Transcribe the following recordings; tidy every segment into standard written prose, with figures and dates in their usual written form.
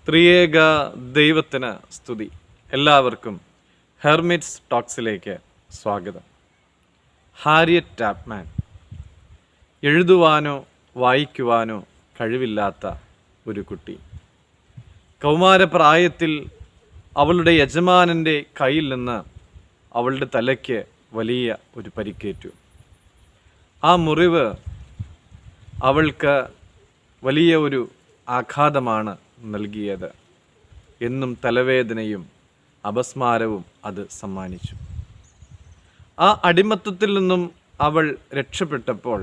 ത്രിയേക ദൈവത്തിന് സ്തുതി. എല്ലാവർക്കും ഹെർമിറ്റ്സ് ടോക്സിലേക്ക് സ്വാഗതം. ഹാരിയറ്റ് ടാപ്മാൻ. എഴുതുവാനോ വായിക്കുവാനോ കഴിവില്ലാത്ത ഒരു കുട്ടി. കൗമാരപ്രായത്തിൽ അവളുടെ യജമാനൻ്റെ കയ്യിൽ നിന്ന് അവളുടെ തലയ്ക്ക് വലിയ ഒരു പരിക്കേറ്റു. ആ മുറിവ് അവൾക്ക് വലിയ ഒരു ആഘാതമാണ് നൽകിയത്. എന്നും തലവേദനയും അപസ്മാരവും അത് സമ്മാനിച്ചു. ആ അടിമത്തത്തിൽ നിന്നും അവൾ രക്ഷപ്പെട്ടപ്പോൾ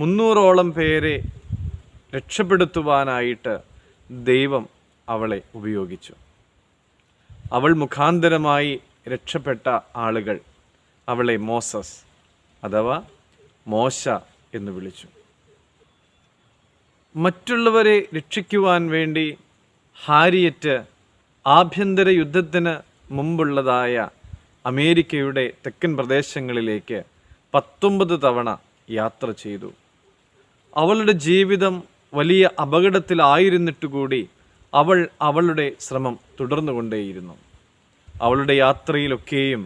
300ഓളം പേരെ രക്ഷപ്പെടുത്തുവാനായിട്ട് ദൈവം അവളെ ഉപയോഗിച്ചു. അവൾ മുഖാന്തരമായി രക്ഷപ്പെട്ട ആളുകൾ അവളെ മോസസ് അഥവാ മോശ എന്ന് വിളിച്ചു. മറ്റുള്ളവരെ രക്ഷിക്കുവാൻ വേണ്ടി ഹാരിയറ്റ് ആഭ്യന്തര യുദ്ധത്തിന് മുമ്പുള്ളതായ അമേരിക്കയുടെ തെക്കൻ പ്രദേശങ്ങളിലേക്ക് 19 തവണ യാത്ര ചെയ്തു. അവളുടെ ജീവിതം വലിയ അപകടത്തിലായിരുന്നിട്ടുകൂടി അവൾ അവളുടെ ശ്രമം തുടർന്നുകൊണ്ടേയിരുന്നു. അവളുടെ യാത്രയിലൊക്കെയും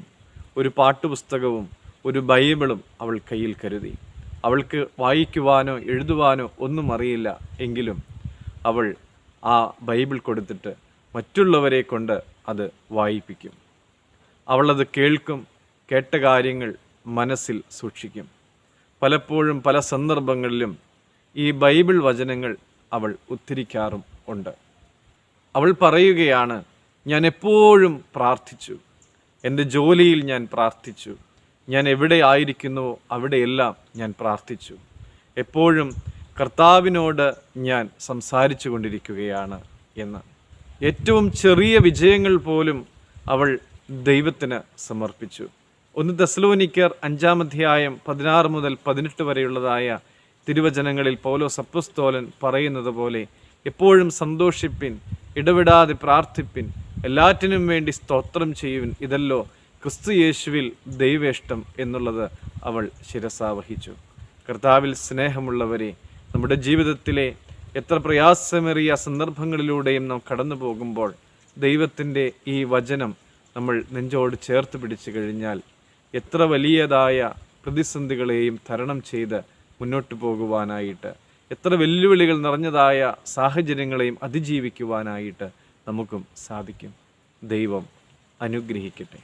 ഒരു പാട്ടുപുസ്തകവും ഒരു ബൈബിളും അവൾ കയ്യിൽ കരുതി. അവൾക്ക് വായിക്കുവാനോ എഴുതുവാനോ ഒന്നും അറിയില്ല എങ്കിലും അവൾ ആ ബൈബിൾ കൊടുത്തിട്ട് മറ്റുള്ളവരെ കൊണ്ട് അത് വായിപ്പിക്കും. അവളത് കേൾക്കും, കേട്ട കാര്യങ്ങൾ മനസ്സിൽ സൂക്ഷിക്കും. പലപ്പോഴും പല സന്ദർഭങ്ങളിലും ഈ ബൈബിൾ വചനങ്ങൾ അവൾ ഉദ്ധരിക്കാറും ഉണ്ട്. അവൾ പറയുകയാണ്, ഞാൻ എപ്പോഴും പ്രാർത്ഥിച്ചു, എൻ്റെ ജോലിയിൽ ഞാൻ പ്രാർത്ഥിച്ചു, ഞാൻ എവിടെ ആയിരിക്കുന്നുവോ അവിടെയെല്ലാം ഞാൻ പ്രാർത്ഥിച്ചു, എപ്പോഴും കർത്താവിനോട് ഞാൻ സംസാരിച്ചു കൊണ്ടിരിക്കുകയാണ് എന്ന്. ഏറ്റവും ചെറിയ വിജയങ്ങൾ പോലും അവൾ ദൈവത്തിന് സമർപ്പിച്ചു. 1 തെസ്സലോനിക്കർ 5-ാം അധ്യായം 16 മുതൽ 18 വരെയുള്ളതായ തിരുവചനങ്ങളിൽ പൗലോസ് അപ്പോസ്തലൻ പറയുന്നത് പോലെ എപ്പോഴും സന്തോഷിപ്പിൻ, ഇടവിടാതെ പ്രാർത്ഥിപ്പിൻ, എല്ലാറ്റിനും വേണ്ടി സ്തോത്രം ചെയ്യുവിൻ, ഇതല്ലോ ക്രിസ്തു യേശുവിൽ ദൈവേഷ്ടം എന്നുള്ളത് അവൾ ശിരസാവഹിച്ചു. കർത്താവിൽ സ്നേഹമുള്ളവരെ, നമ്മുടെ ജീവിതത്തിലെ എത്ര പ്രയാസമേറിയ സന്ദർഭങ്ങളിലൂടെയും നാം കടന്നു പോകുമ്പോൾ ദൈവത്തിൻ്റെ ഈ വചനം നമ്മൾ നെഞ്ചോട് ചേർത്ത് പിടിച്ചു കഴിഞ്ഞാൽ എത്ര വലിയതായ പ്രതിസന്ധികളെയും തരണം ചെയ്ത് മുന്നോട്ട് പോകുവാനായിട്ട്, എത്ര വെല്ലുവിളികൾ നിറഞ്ഞതായ സാഹചര്യങ്ങളെയും അതിജീവിക്കുവാനായിട്ട് നമുക്കും സാധിക്കും. ദൈവം അനുഗ്രഹിക്കട്ടെ.